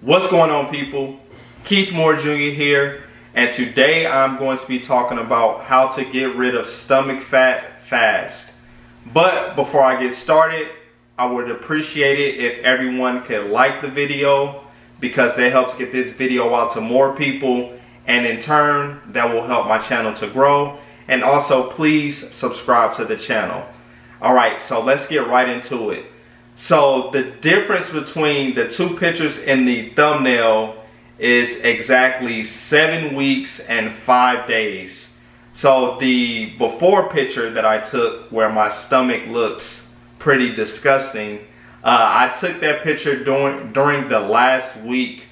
What's going on, people? Keith Moore Jr. here, and today I'm going to be talking about how to get rid of stomach fat fast. But before I get started, I would appreciate it if everyone could like the video, because that helps get this video out to more people, and in turn that will help my channel to grow. And also, please subscribe to the channel. Alright, so let's get right into it. So the difference between the two pictures in the thumbnail is exactly 7 weeks and 5 days. So the before picture that I took, where my stomach looks pretty disgusting, I took that picture during the last week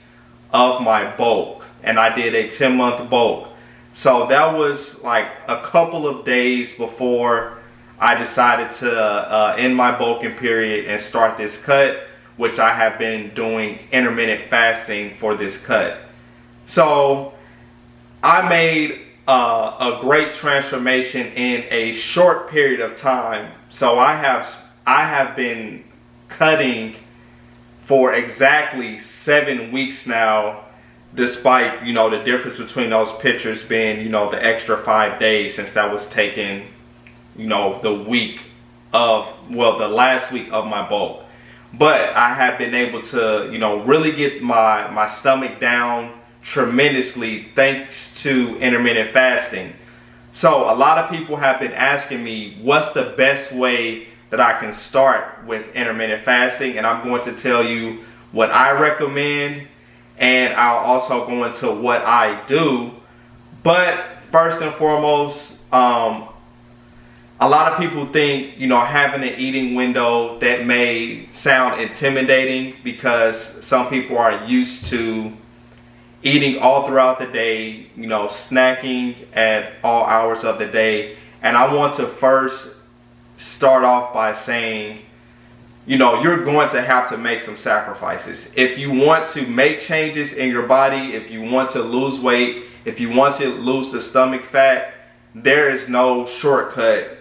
of my bulk, and I did a 10-month bulk. So that was like a couple of days before I decided to end my bulking period and start this cut, which I have been doing intermittent fasting for this cut. So I made a great transformation in a short period of time. So I have been cutting for exactly 7 weeks now, despite, the difference between those pictures being, the extra 5 days, since that was taken, the last week of my bulk. But I have been able to, really get my stomach down tremendously thanks to intermittent fasting. So a lot of people have been asking me, what's the best way that I can start with intermittent fasting? And I'm going to tell you what I recommend, and I'll also go into what I do. But first and foremost, a lot of people think, having an eating window, that may sound intimidating, because some people are used to eating all throughout the day, snacking at all hours of the day. And I want to first start off by saying, you're going to have to make some sacrifices. If you want to make changes in your body, if you want to lose weight, if you want to lose the stomach fat, there is no shortcut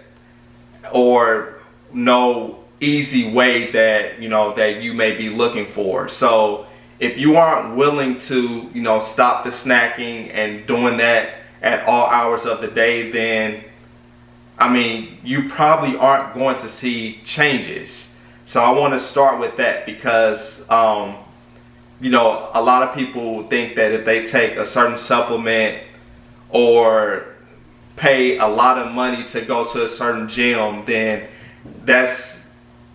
or no easy way that that you may be looking for. So if you aren't willing to stop the snacking and doing that at all hours of the day, then you probably aren't going to see changes. So I want to start with that, because a lot of people think that if they take a certain supplement or pay a lot of money to go to a certain gym, then that's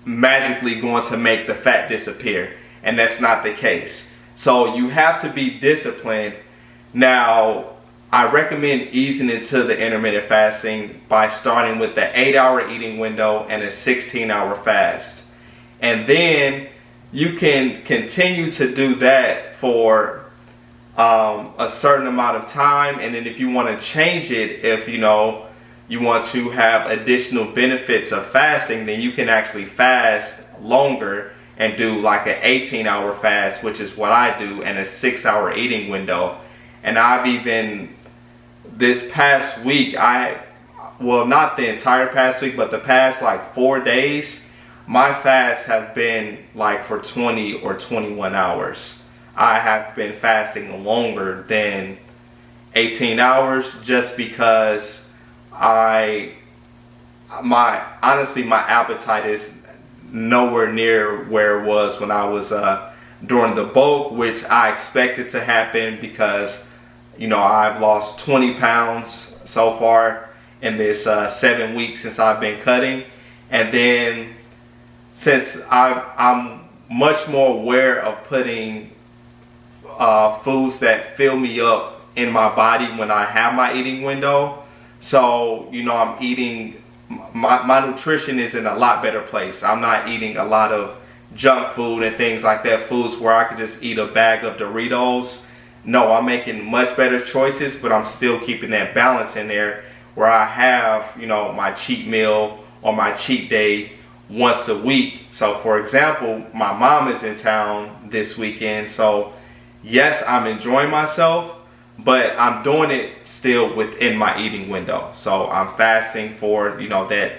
magically going to make the fat disappear. And that's not the case. So you have to be disciplined. Now, I recommend easing into the intermittent fasting by starting with the 8-hour eating window and a 16-hour fast. And then you can continue to do that for a certain amount of time. And then if you want to change it, if you want to have additional benefits of fasting, then you can actually fast longer and do like an 18-hour fast, which is what I do, and a 6-hour eating window. And I've even, this past week, not the entire past week, but the past like 4 days, my fasts have been like for 20 or 21 hours. I have been fasting longer than 18 hours, just because honestly, my appetite is nowhere near where it was when I was during the bulk, which I expected to happen, because I've lost 20 pounds so far in this 7 weeks since I've been cutting. And then since I'm much more aware of putting foods that fill me up in my body when I have my eating window, so I'm eating, my nutrition is in a lot better place. I'm not eating a lot of junk food and things like that, foods where I could just eat a bag of Doritos. No, I'm making much better choices, but I'm still keeping that balance in there, where I have my cheat meal or my cheat day once a week. So for example, my mom is in town this weekend, so yes, I'm enjoying myself, but I'm doing it still within my eating window. So I'm fasting for that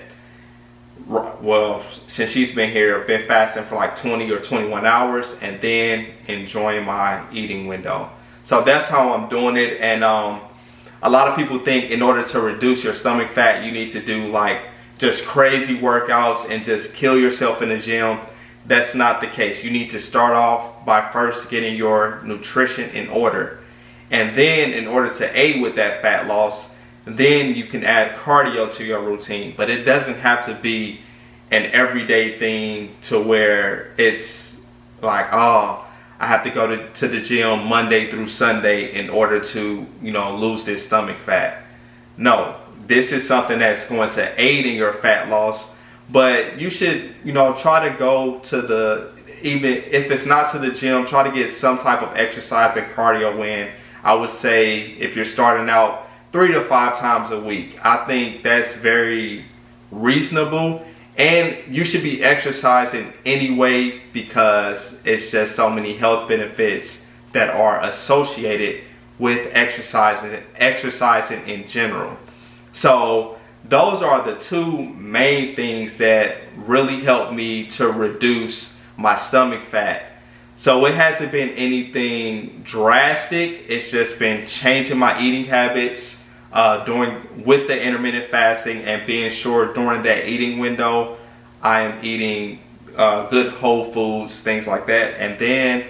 well, since she's been here, I've been fasting for like 20 or 21 hours and then enjoying my eating window. So that's how I'm doing it. And a lot of people think in order to reduce your stomach fat, you need to do like just crazy workouts and just kill yourself in the gym. That's not the case. You need to start off by first getting your nutrition in order. And then in order to aid with that fat loss, then you can add cardio to your routine. But it doesn't have to be an everyday thing to where it's like, oh, I have to go to the gym Monday through Sunday in order to, lose this stomach fat. No, this is something that's going to aid in your fat loss. But you should, try to go to even if it's not to the gym, try to get some type of exercise and cardio in. I would say if you're starting out 3 to 5 times a week, I think that's very reasonable. And you should be exercising anyway because it's just so many health benefits that are associated with exercising in general. So those are the two main things that really help me to reduce my stomach fat. So it hasn't been anything drastic. It's just been changing my eating habits with the intermittent fasting and being sure during that eating window I am eating good whole foods, things like that, and then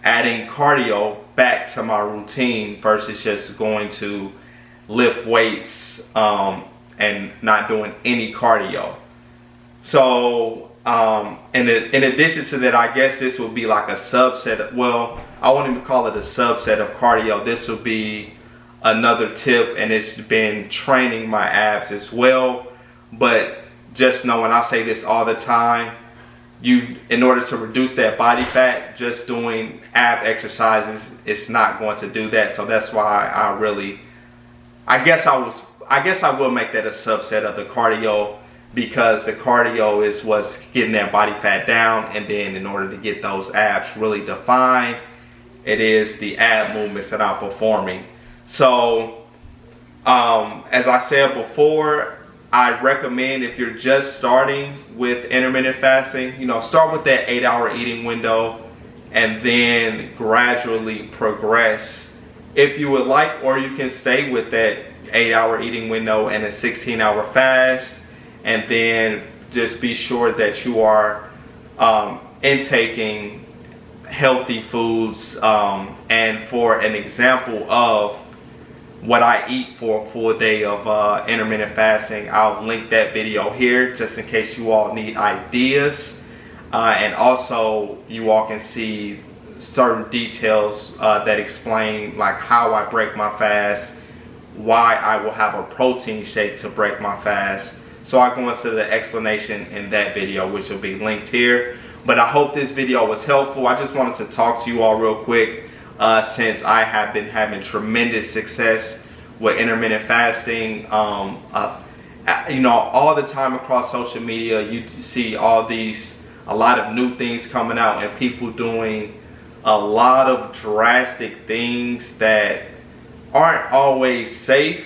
adding cardio back to my routine versus just going to lift weights and not doing any cardio. So in addition to that, I guess this would be like a subset of, well, I won't even call it a subset of cardio. This would be another tip, and it's been training my abs as well. But just know, and I say this all the time, in order to reduce that body fat, just doing ab exercises, it's not going to do that. So that's why I guess I will make that a subset of the cardio, because the cardio is what's getting that body fat down, and then in order to get those abs really defined, it is the ab movements that I'm performing. So as I said before, I recommend if you're just starting with intermittent fasting, start with that 8-hour eating window and then gradually progress if you would like, or you can stay with that 8-hour eating window and a 16-hour fast, and then just be sure that you are intaking healthy foods. And for an example of what I eat for a full day of intermittent fasting, I'll link that video here just in case you all need ideas. And also you all can see certain details that explain like how I break my fast, why I will have a protein shake to break my fast. So I go into the explanation in that video, which will be linked here. But I hope this video was helpful. I just wanted to talk to you all real quick since I have been having tremendous success with intermittent fasting. All the time across social media, you see a lot of new things coming out and people doing a lot of drastic things that aren't always safe.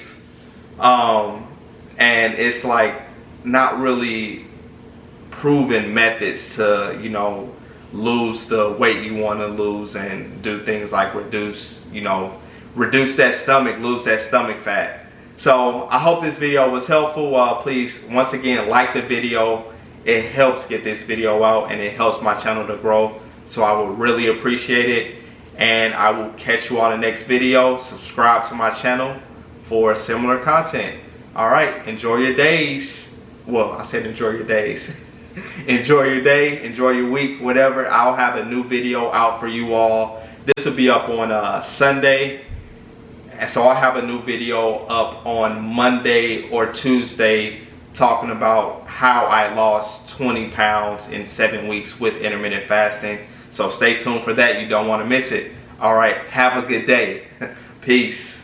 And it's like not really proven methods to, lose the weight you want to lose and do things like reduce that stomach, lose that stomach fat. So I hope this video was helpful. Please, once again, like the video. It helps get this video out and it helps my channel to grow. So I would really appreciate it. And I will catch you on the next video. Subscribe to my channel for similar content. All right, enjoy your days. Well, I said enjoy your days. Enjoy your day, enjoy your week, whatever. I'll have a new video out for you all. This will be up on Sunday. And so I'll have a new video up on Monday or Tuesday talking about how I lost 20 pounds in 7 weeks with intermittent fasting. So stay tuned for that. You don't want to miss it. All right, have a good day. Peace.